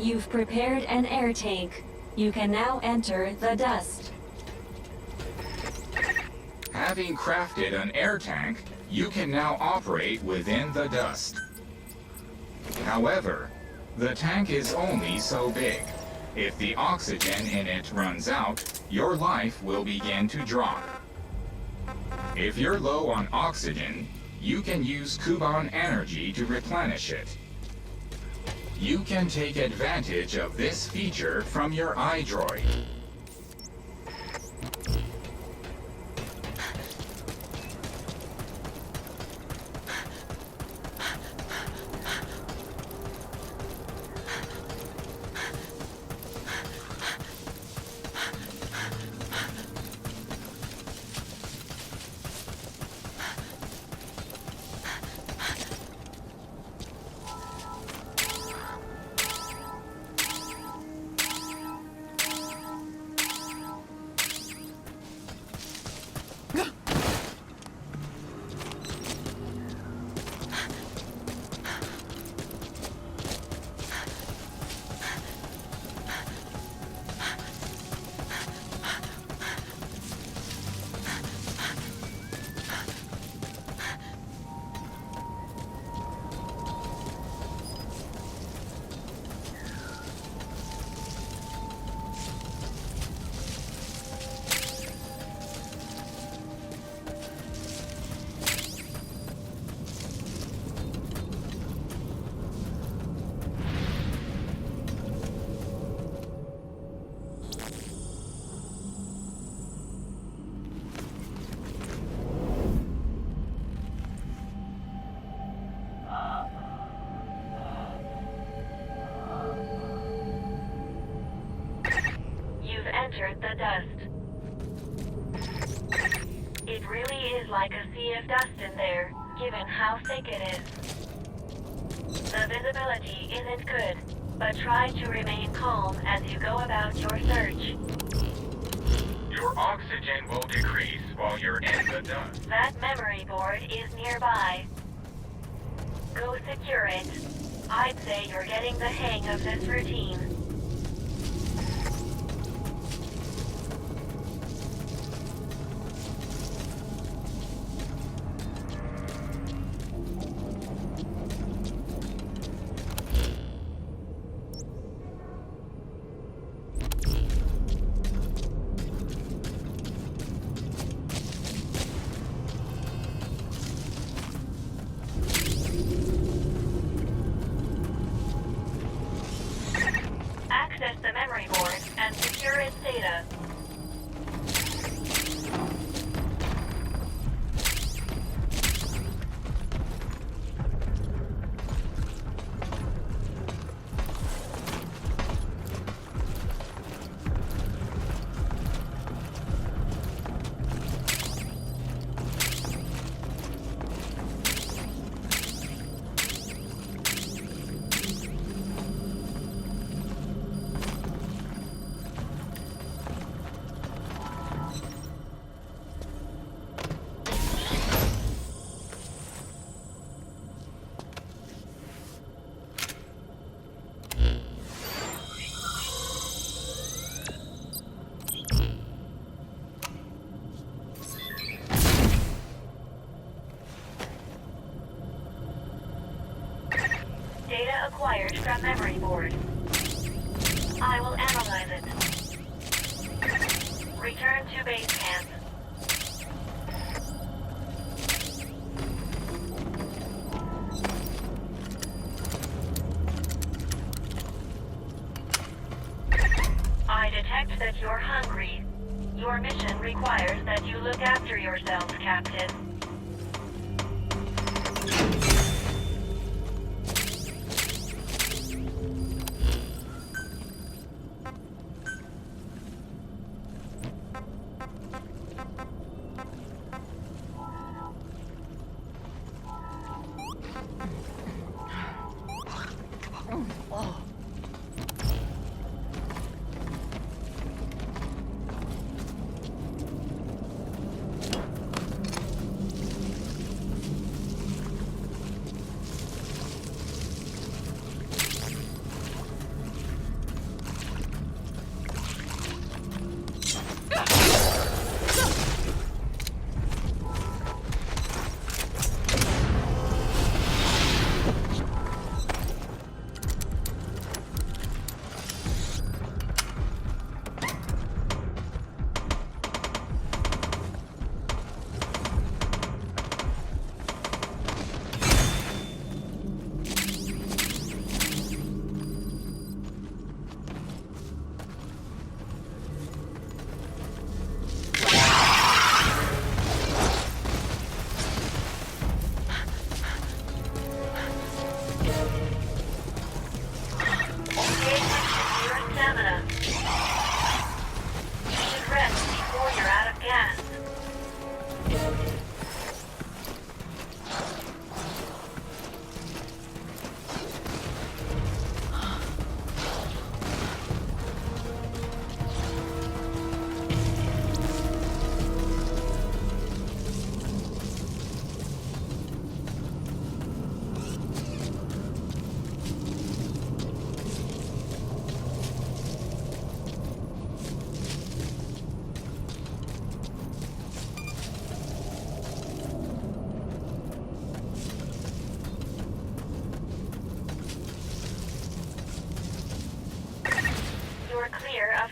You've prepared an air tank. You can now enter the dust. Having crafted an air tank, you can now operate within the dust. However, the tank is only so big. If the oxygen in it runs out, your life will begin to drop. If you're low on oxygen, you can use Kuban energy to replenish it. You can take advantage of this feature from your iDroid. Entered the dust. It really is like a sea of dust in there, given how thick it is. The visibility isn't good, but try to remain calm as you go about your search. Your oxygen will decrease while you're in the dust. That memory board is nearby. Go secure it. I'd say you're getting the hang of this routine. Access the memory board and secure its data. Data acquired from memory board. I will analyze it. Return to base camp. I detect that you're hungry. Your mission requires that you look after yourself, Captain.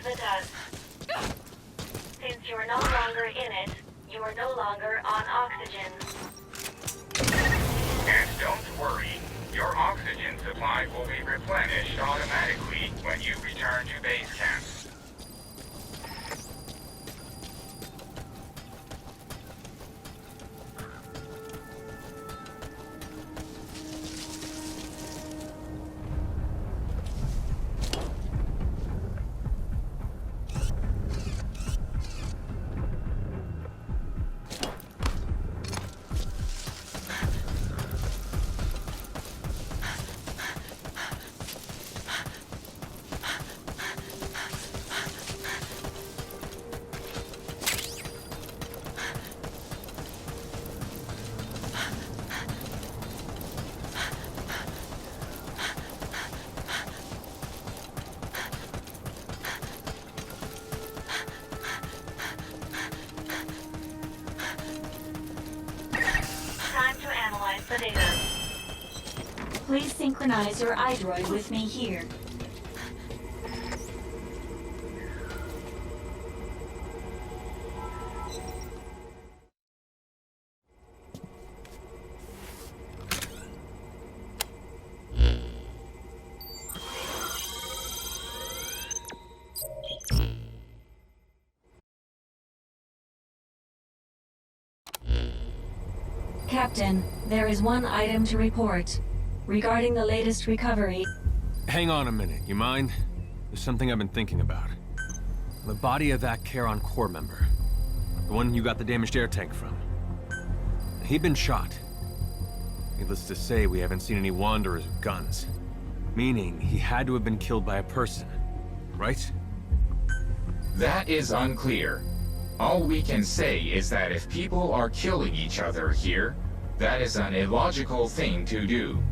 the dust. Since you're no longer in it, you are no longer on oxygen. And don't worry, your oxygen supply will be replenished automatically when you return to base camp. Time to analyze the data. Please synchronize your iDroid with me here. Captain, there is one item to report. Regarding the latest recovery... Hang on a minute, you mind? There's something I've been thinking about. The body of that Charon Corps member. The one you got the damaged air tank from. He'd been shot. Needless to say, we haven't seen any wanderers with guns. Meaning, he had to have been killed by a person. Right? That is unclear. All we can say is that if people are killing each other here, that is an illogical thing to do.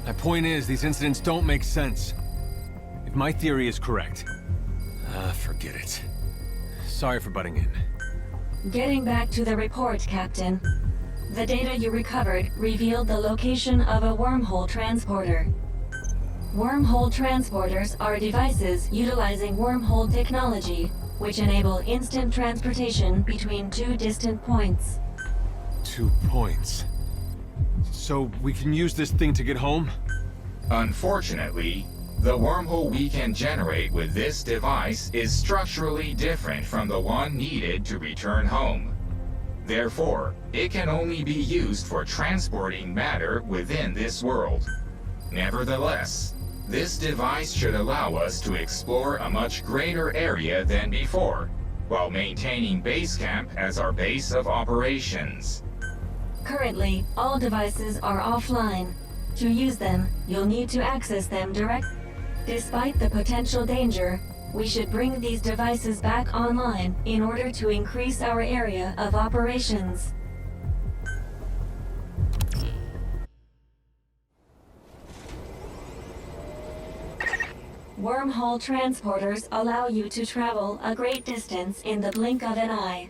My point is, these incidents don't make sense. If my theory is correct... forget it. Sorry for butting in. Getting back to the report, Captain. The data you recovered revealed the location of a wormhole transporter. Wormhole transporters are devices utilizing wormhole technology, which enable instant transportation between two distant points. 2 points. So we can use this thing to get home? Unfortunately, the wormhole we can generate with this device is structurally different from the one needed to return home. Therefore, it can only be used for transporting matter within this world. Nevertheless, this device should allow us to explore a much greater area than before, while maintaining base camp as our base of operations. Currently, all devices are offline. To use them, you'll need to access them directly. Despite the potential danger, we should bring these devices back online in order to increase our area of operations. Wormhole transporters allow you to travel a great distance in the blink of an eye.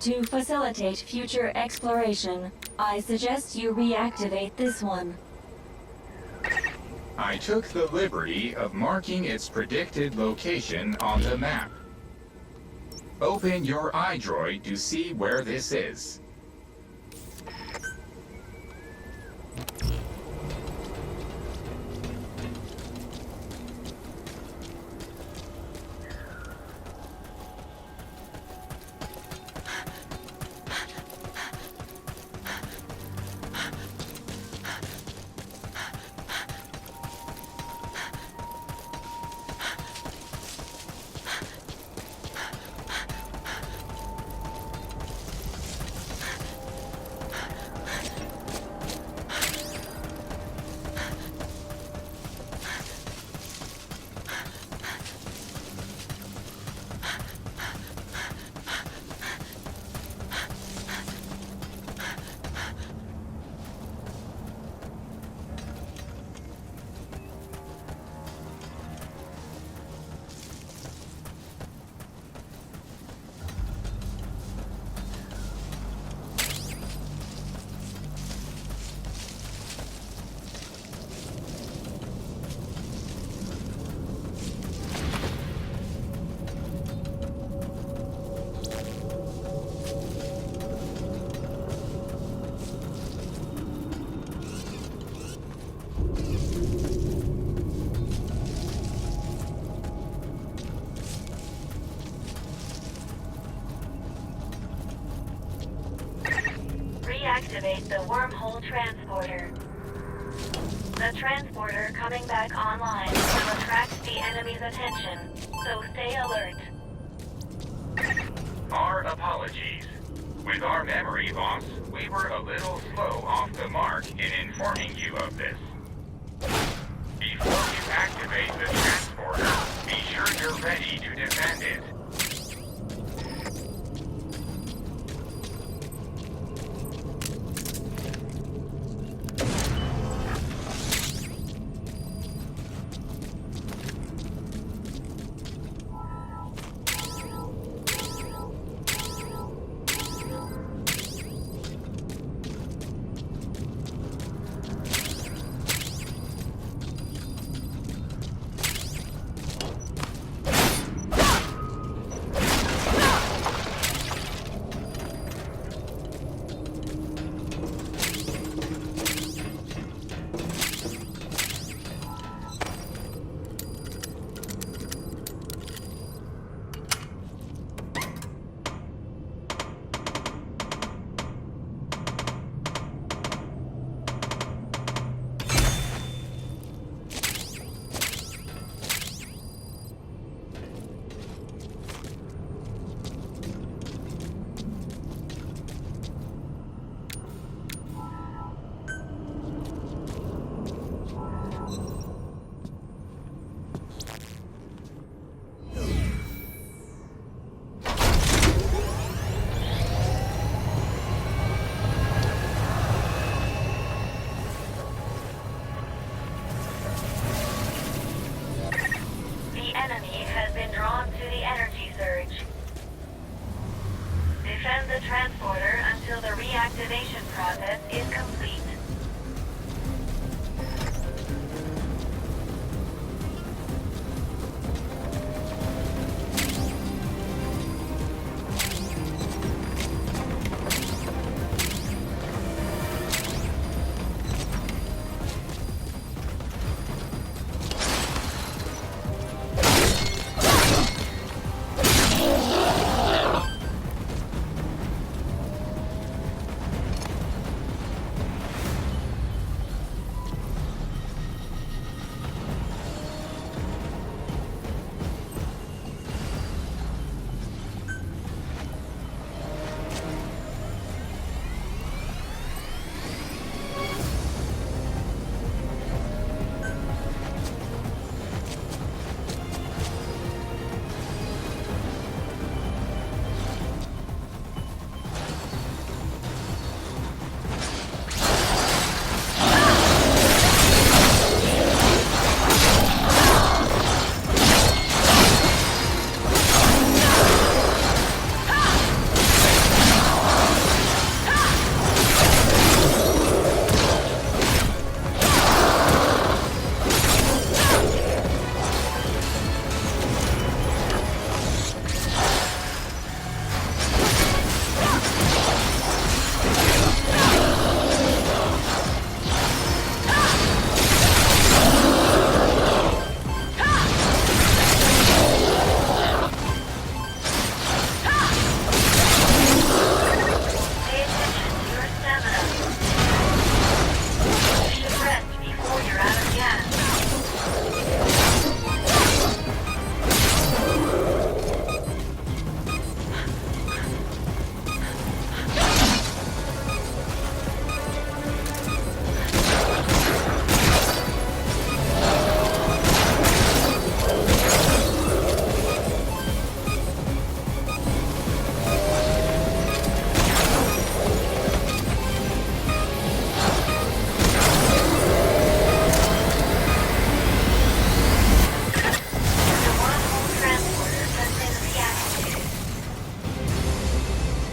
To facilitate future exploration, I suggest you reactivate this one. I took the liberty of marking its predicted location on the map. Open your iDroid to see where this is. reactivate the wormhole transporter. The transporter coming back online will attract the enemy's attention, so stay alert. Our apologies. With our memory loss, we were a little slow off the mark in informing you of this. Before you activate the transporter, be sure you're ready to defend it. Defend the transporter until the reactivation process is complete.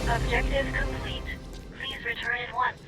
Objective complete. Please return at once.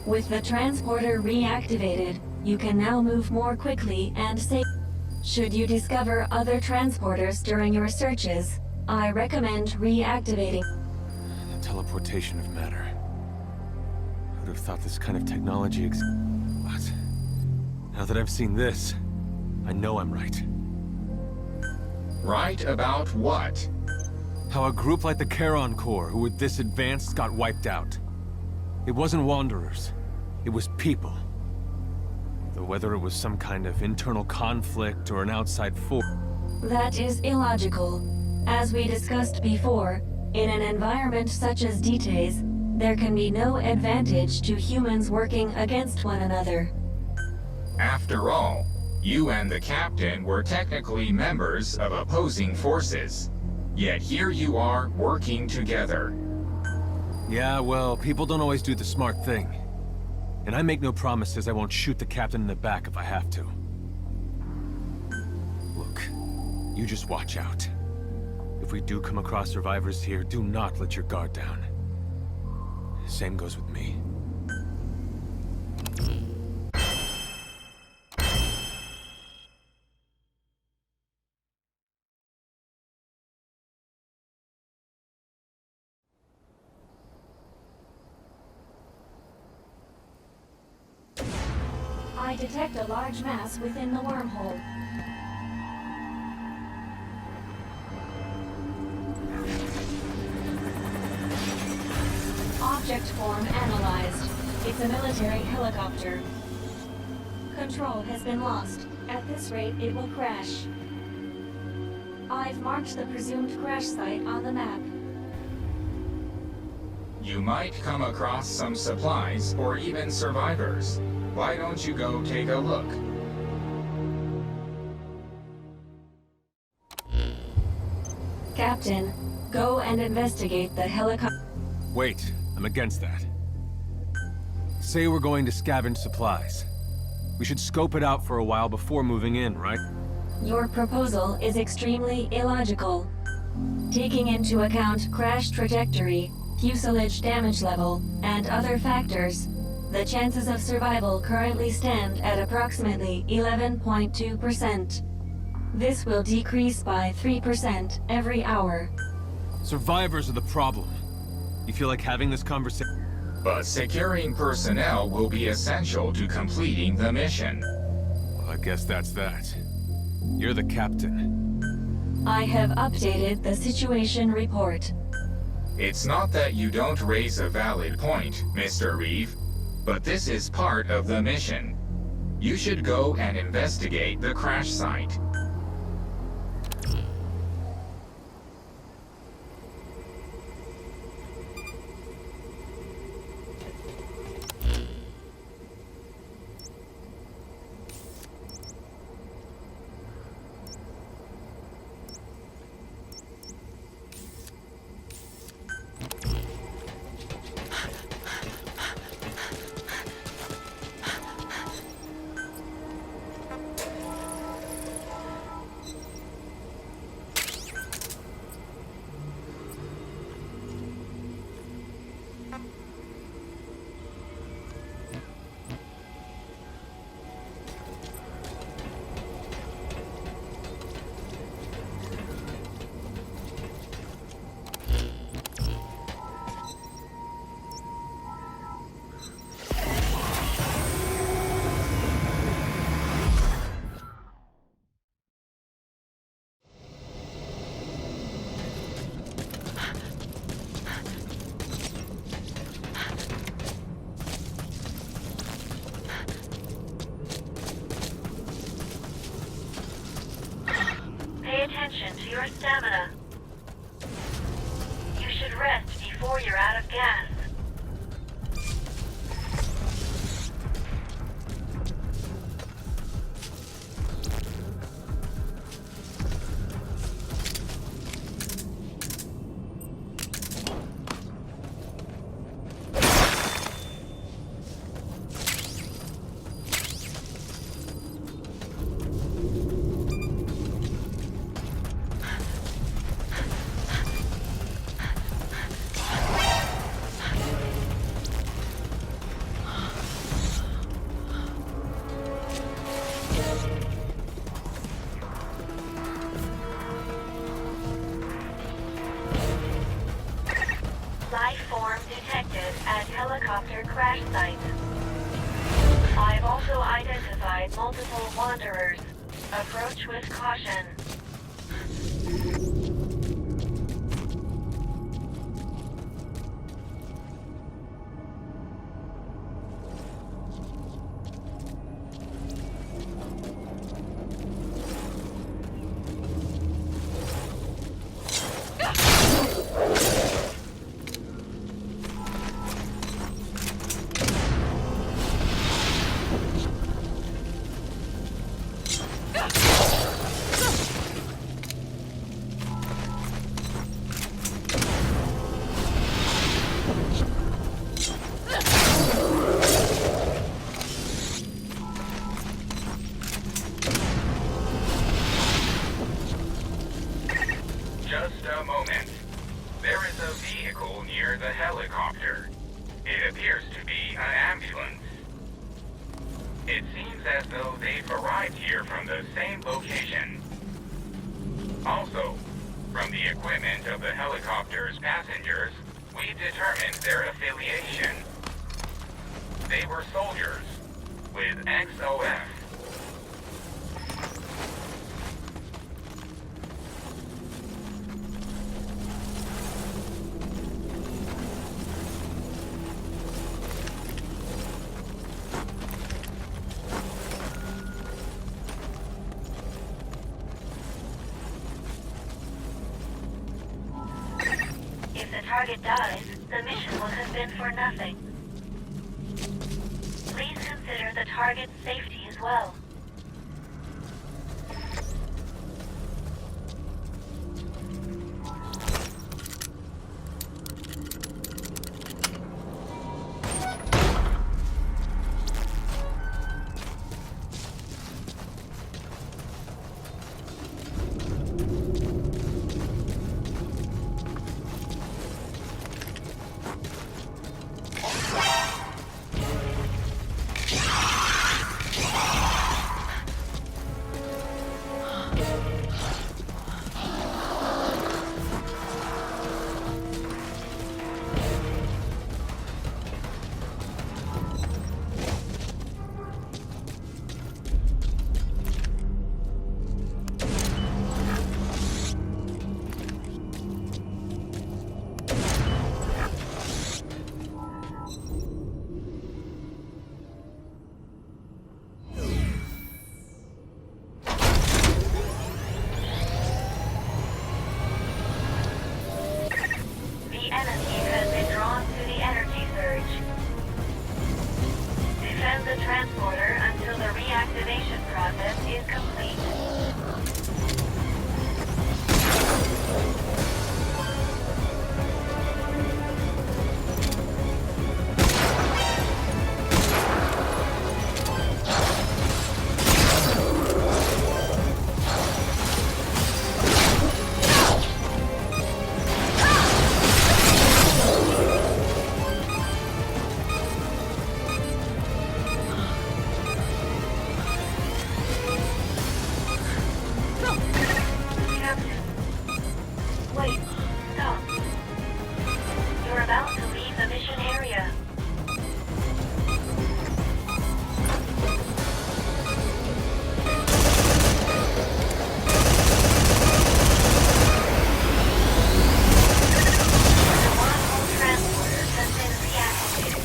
With the transporter reactivated, you can now move more quickly and safely. Should you discover other transporters during your searches, I recommend reactivating. The teleportation of matter. Who'd have thought this kind of technology What? Now that I've seen this, I know I'm right. Right about what? How a group like the Charon Corps, who were this advanced, got wiped out. It wasn't Wanderers. It was people. Though whether it was some kind of internal conflict or an outside force... That is illogical. As we discussed before, in an environment such as DTA's, there can be no advantage to humans working against one another. After all, you and the captain were technically members of opposing forces. Yet here you are, working together. Yeah, well, people don't always do the smart thing. And I make no promises I won't shoot the captain in the back if I have to. Look, you just watch out. If we do come across survivors here, do not let your guard down. Same goes with me. I detect a large mass within the wormhole. Object form analyzed. It's a military helicopter. Control has been lost. At this rate, it will crash. I've marked the presumed crash site on the map. You might come across some supplies or even survivors. Why don't you go take a look? Captain, go and investigate the helicopter. Wait, I'm against that. Say we're going to scavenge supplies. We should scope it out for a while before moving in, right? Your proposal is extremely illogical. Taking into account crash trajectory, fuselage damage level, and other factors, the chances of survival currently stand at approximately 11.2%. This will decrease by 3% every hour. Survivors are the problem. You feel like having this conversation? But securing personnel will be essential to completing the mission. Well, I guess that's that. You're the captain. I have updated the situation report. It's not that you don't raise a valid point, Mr. Reeve, but this is part of the mission. You should go and investigate the crash site. Pay attention to your stamina. You should rest before you're out of gas. helicopter crash site. I've also identified multiple wanderers. Approach with caution. Just a moment. There is a vehicle near the helicopter. It appears to be an ambulance. It seems as though they've arrived here from the same location. Also, from the equipment of the helicopter's passengers, we've determined their affiliation. They were soldiers with XOF. If the target dies, the mission will have been for nothing. Please consider the target's safety as well. The enemy has been drawn to the energy surge. Defend the transporter until the reactivation process is complete. Captain. Wait, stop. You're about to leave the mission area. The wormhole transporter has been reactivated.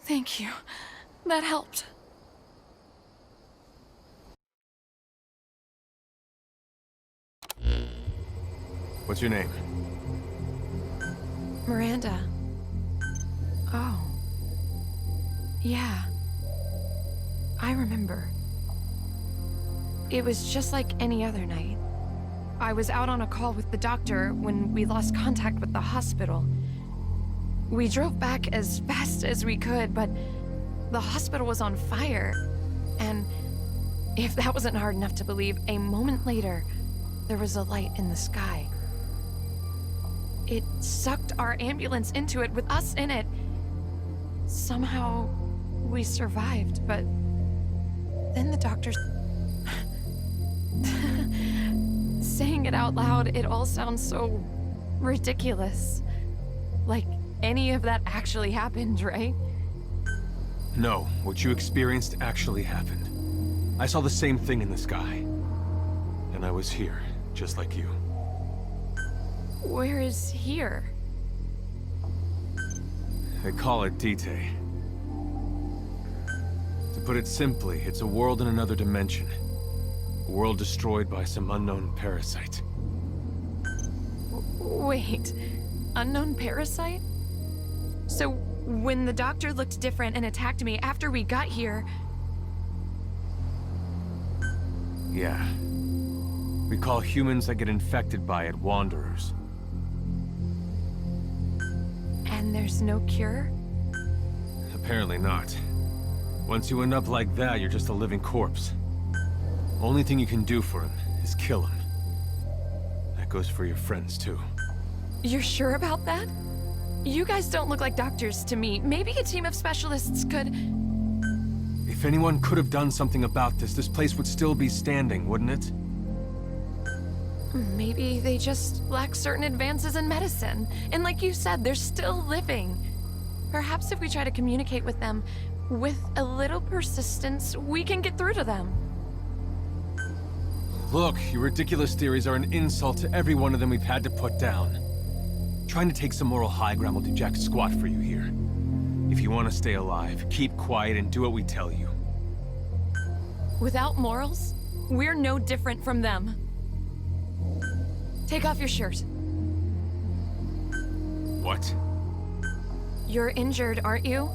Thank you. That helped. What's your name? Miranda. Oh. Yeah. I remember. It was just like any other night. I was out on a call with the doctor when we lost contact with the hospital. We drove back as fast as we could, but the hospital was on fire. And if that wasn't hard enough to believe, a moment later, there was a light in the sky. It sucked our ambulance into it with us in it. Somehow, we survived, but then the doctors... Saying it out loud, it all sounds so ridiculous. Like any of that actually happened, right? No, what you experienced actually happened. I saw the same thing in the sky. And I was here, just like you. Where is here? They call it Dite. To put it simply, it's a world in another dimension. A world destroyed by some unknown parasite. Wait, unknown parasite? So when the doctor looked different and attacked me after we got here... Yeah. We call humans that get infected by it wanderers. And there's no cure? Apparently not. Once you end up like that, you're just a living corpse. Only thing you can do for him is kill him. That goes for your friends, too. You're sure about that? You guys don't look like doctors to me. Maybe a team of specialists could... If anyone could have done something about this place would still be standing, wouldn't it? Maybe they just lack certain advances in medicine. And like you said, they're still living. Perhaps if we try to communicate with them, with a little persistence, we can get through to them. Look, your ridiculous theories are an insult to every one of them we've had to put down. Trying to take some moral high ground will do jack squat for you here. If you want to stay alive, keep quiet and do what we tell you. Without morals, we're no different from them. Take off your shirt. What? You're injured, aren't you?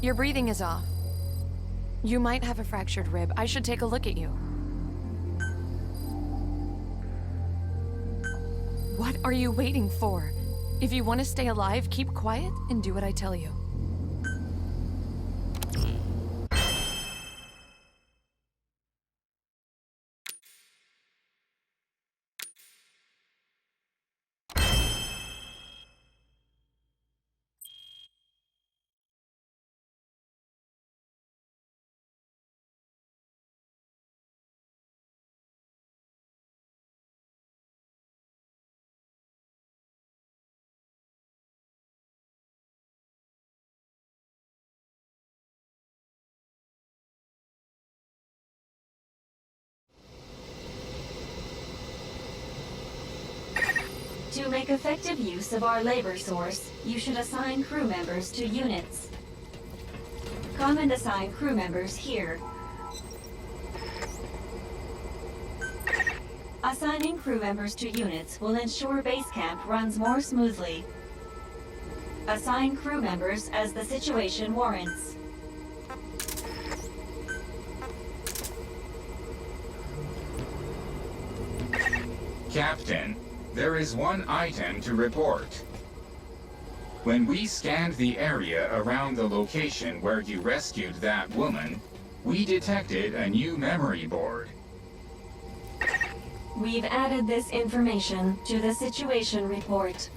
Your breathing is off. You might have a fractured rib. I should take a look at you. What are you waiting for? If you want to stay alive, keep quiet and do what I tell you. To make effective use of our labor source, you should assign crew members to units. Come and assign crew members here. Assigning crew members to units will ensure base camp runs more smoothly. Assign crew members as the situation warrants. Captain, there is one item to report. When we scanned the area around the location where you rescued that woman, we detected a new memory board. We've added this information to the situation report.